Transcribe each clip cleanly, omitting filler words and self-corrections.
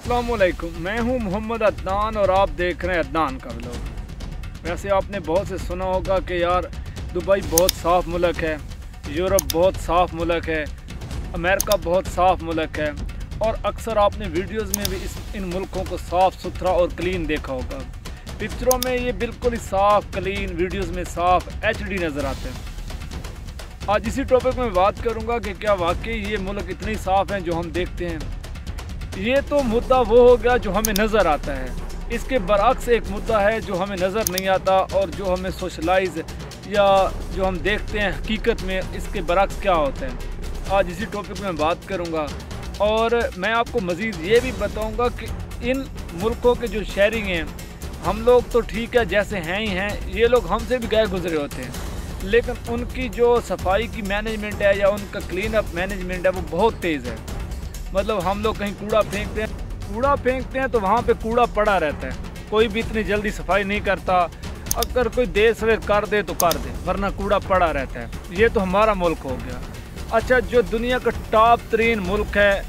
अस्सलामुअलैकुम, मैं हूं मोहम्मद अदनान और आप देख रहे हैं अदनान का व्लॉग। वैसे आपने बहुत से सुना होगा कि यार दुबई बहुत साफ़ मुल्क है, यूरोप बहुत साफ़ मुल्क है, अमेरिका बहुत साफ़ मुल्क है, और अक्सर आपने वीडियोस में भी इन मुल्कों को साफ़ सुथरा और क्लीन देखा होगा। पिक्चरों में ये बिल्कुल ही साफ़ क्लीन, वीडियोस में साफ़ HD नज़र आते हैं। आज इसी टॉपिक में बात करूँगा कि क्या वाकई ये मुल्क इतनी साफ़ हैं जो हम देखते हैं। ये तो मुद्दा वो हो गया जो हमें नज़र आता है। इसके बरअक्स एक मुद्दा है जो हमें नज़र नहीं आता और जो हमें सोशलाइज या जो हम देखते हैं हकीकत में इसके बरअक्स क्या होते हैं। आज इसी टॉपिक में बात करूँगा और मैं आपको मज़ीद ये भी बताऊँगा कि इन मुल्कों के जो शहरी हैं, हम लोग तो ठीक है जैसे हैं ही हैं, ये लोग हमसे भी गए गुजरे होते हैं, लेकिन उनकी जो सफाई की मैनेजमेंट है या उनका क्लीन अप मैनेजमेंट है वो बहुत तेज़ है। मतलब हम लोग कहीं कूड़ा फेंकते हैं तो वहाँ पे कूड़ा पड़ा रहता है, कोई भी इतनी जल्दी सफाई नहीं करता। अगर कोई देर सवेर कर दे तो कर दे, वरना कूड़ा पड़ा रहता है। ये तो हमारा मुल्क हो गया। अच्छा, जो दुनिया का टॉप 3 मुल्क है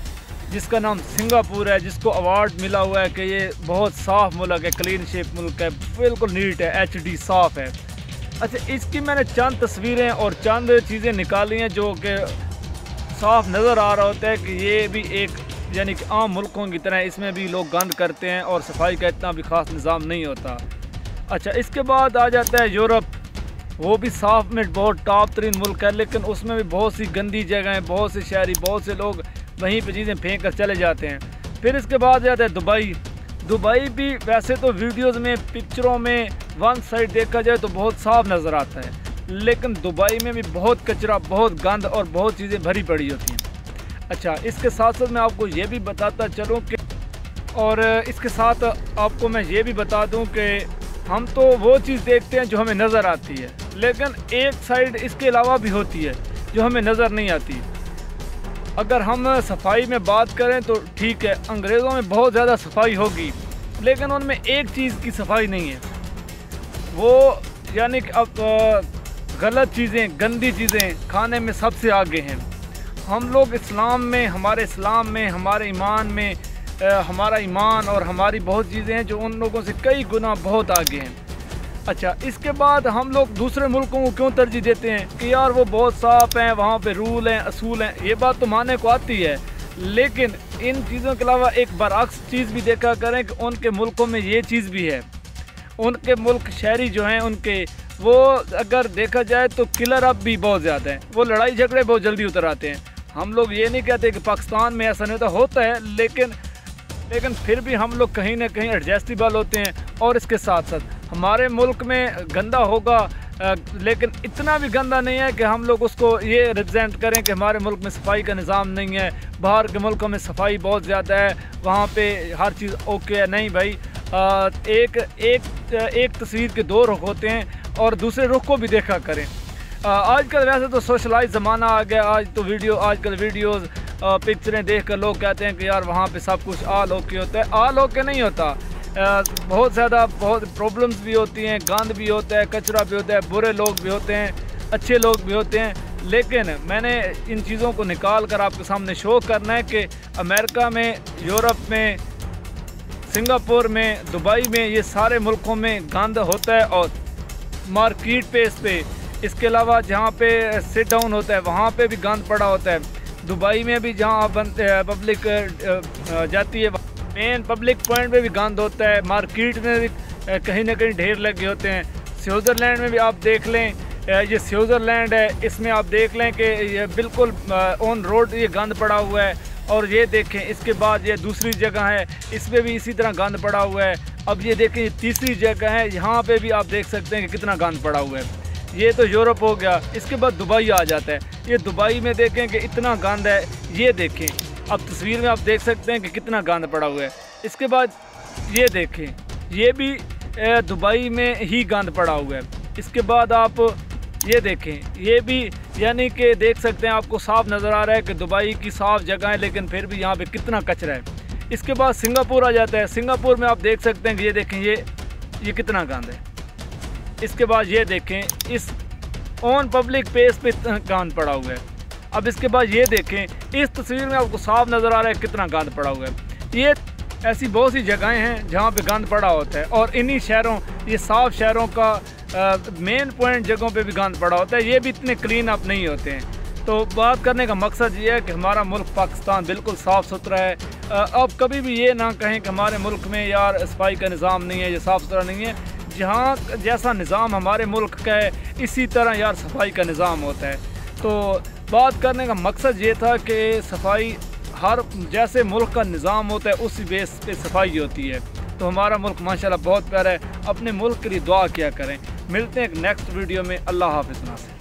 जिसका नाम सिंगापुर है, जिसको अवार्ड मिला हुआ है कि ये बहुत साफ़ मुल्क है, क्लीन शेप मुल्क है, बिल्कुल नीट है, HD साफ़ है। अच्छा, इसकी मैंने चंद तस्वीरें और चंद चीज़ें निकाली हैं जो कि साफ़ नज़र आ रहा होता है कि ये भी एक यानी कि आम मुल्कों की तरह इसमें भी लोग गंद करते हैं और सफाई का इतना भी ख़ास निज़ाम नहीं होता। अच्छा, इसके बाद आ जाता है यूरोप। वो भी साफ़ में बहुत टॉप 3 मुल्क है, लेकिन उसमें भी बहुत सी गंदी जगहें, बहुत से शहरी, बहुत से लोग वहीं पर चीज़ें फेंक कर चले जाते हैं। फिर इसके बाद जाता है दुबई। दुबई भी वैसे तो वीडियोज़ में, पिक्चरों में वन साइड देखा जाए तो बहुत साफ़ नज़र आता है, लेकिन दुबई में भी बहुत कचरा, बहुत गंद और बहुत चीज़ें भरी पड़ी होती हैं। अच्छा, इसके साथ साथ मैं आपको ये भी बताता चलूँ कि इसके साथ आपको मैं ये भी बता दूँ कि हम तो वो चीज़ देखते हैं जो हमें नज़र आती है, लेकिन एक साइड इसके अलावा भी होती है जो हमें नज़र नहीं आती। अगर हम सफाई में बात करें तो ठीक है, अंग्रेज़ों में बहुत ज़्यादा सफाई होगी, लेकिन उनमें एक चीज़ की सफाई नहीं है। वो यानी कि अब गलत चीज़ें, गंदी चीज़ें खाने में सबसे आगे हैं। हम लोग इस्लाम में, हमारे इस्लाम में, हमारे ईमान में, हमारा ईमान और हमारी बहुत चीज़ें हैं जो उन लोगों से कई गुना बहुत आगे हैं। अच्छा, इसके बाद हम लोग दूसरे मुल्कों को क्यों तरजीह देते हैं कि यार वो बहुत साफ़ हैं, वहाँ पे रूल हैं, असूल हैं। ये बात तो मानने को आती है, लेकिन इन चीज़ों के अलावा एक बरअक्स चीज़ भी देखा करें कि उनके मुल्कों में ये चीज़ भी है। उनके मुल्क शहरी जो हैं उनके, वो अगर देखा जाए तो किलर अप भी बहुत ज़्यादा हैं, वो लड़ाई झगड़े बहुत जल्दी उतर आते हैं। हम लोग ये नहीं कहते कि पाकिस्तान में ऐसा नहीं होता है, लेकिन फिर भी हम लोग कहीं ना कहीं एडजस्टेबल होते हैं। और इसके साथ साथ हमारे मुल्क में गंदा होगा, लेकिन इतना भी गंदा नहीं है कि हम लोग उसको ये रिप्रेजेंट करें कि हमारे मुल्क में सफाई का निज़ाम नहीं है। बाहर के मुल्कों में सफाई बहुत ज़्यादा है, वहाँ पे हर चीज़ ओके है। नहीं भाई, एक तस्वीर के 2 रुख होते हैं और दूसरे रुख को भी देखा करें। आजकल वैसे तो सोशलाइज ज़माना आ गया। आजकल वीडियोस, पिक्चरें देखकर लोग कहते हैं कि यार वहाँ पे सब कुछ आल ओके होता है। आल ओके नहीं होता, बहुत प्रॉब्लम्स भी होती हैं, गंद भी होता है, कचरा भी होता है, बुरे लोग भी होते हैं, अच्छे लोग भी होते हैं। लेकिन मैंने इन चीज़ों को निकाल कर आपके सामने शो करना है कि अमेरिका में, यूरोप में, सिंगापुर में, दुबई में, ये सारे मुल्कों में गंद होता है और मार्केट प्लेस पे, इसके अलावा जहाँ पे सिट डाउन होता है वहाँ पे भी गंद पड़ा होता है। दुबई में भी जहाँ पब्लिक जाती है, मेन पब्लिक पॉइंट पे भी गंद होता है। मार्केट में भी कहीं ना कहीं ढेर लगे होते हैं। स्विट्ज़रलैंड में भी आप देख लें, ये स्विट्ज़रलैंड है, इसमें आप देख लें कि ये बिल्कुल ऑन रोड ये गंद पड़ा हुआ है। और ये देखें, इसके बाद ये दूसरी जगह है, इसमें भी इसी तरह गंद पड़ा हुआ है। अब ये देखें, ये तीसरी जगह है, यहाँ पे भी आप देख सकते हैं कि कितना गंद पड़ा हुआ है। ये तो यूरोप हो गया। इसके बाद दुबई आ जाता है। ये दुबई में देखें कि इतना गंद है, ये देखें, अब तस्वीर में आप देख सकते हैं कि कितना गंद पड़ा हुआ है। इसके बाद ये देखें, ये भी दुबई में ही गंद पड़ा हुआ है। इसके बाद आप ये देखें, ये भी यानी कि देख सकते हैं, आपको साफ़ नज़र आ रहा है कि दुबई की साफ़ जगह है, लेकिन फिर भी यहाँ पे कितना कचरा है। इसके बाद सिंगापुर आ जाता है। सिंगापुर में आप देख सकते हैं कि ये देखें, ये कितना गंद है। इसके बाद ये देखें, इस ऑन पब्लिक प्लेस पे गंद पड़ा हुआ है। अब इसके बाद ये देखें, इस तस्वीर में आपको साफ नज़र आ रहा है कितना गंद पड़ा हुआ है। ऐसी बहुत सी जगहें हैं जहाँ पे गंद पड़ा होता है, और इन्हीं शहरों, ये साफ़ शहरों का मेन पॉइंट जगहों पे भी गंद पड़ा होता है, ये भी इतने क्लीन अप नहीं होते हैं। तो बात करने का मकसद ये है कि हमारा मुल्क पाकिस्तान बिल्कुल साफ़ सुथरा है। अब कभी भी ये ना कहें कि हमारे मुल्क में यार सफाई का निज़ाम नहीं है, ये साफ़ सुथरा नहीं है। जहाँ जैसा निज़ाम हमारे मुल्क का है, इसी तरह यार सफाई का निज़ाम होता है। तो बात करने का मकसद ये था कि सफाई हर जैसे मुल्क का निज़ाम होता है उसी बेस पे सफाई होती है। तो हमारा मुल्क माशाल्लाह बहुत प्यारा है। अपने मुल्क के लिए दुआ किया करें। मिलते हैं एक नेक्स्ट वीडियो में। अल्लाह हाफ़िज़।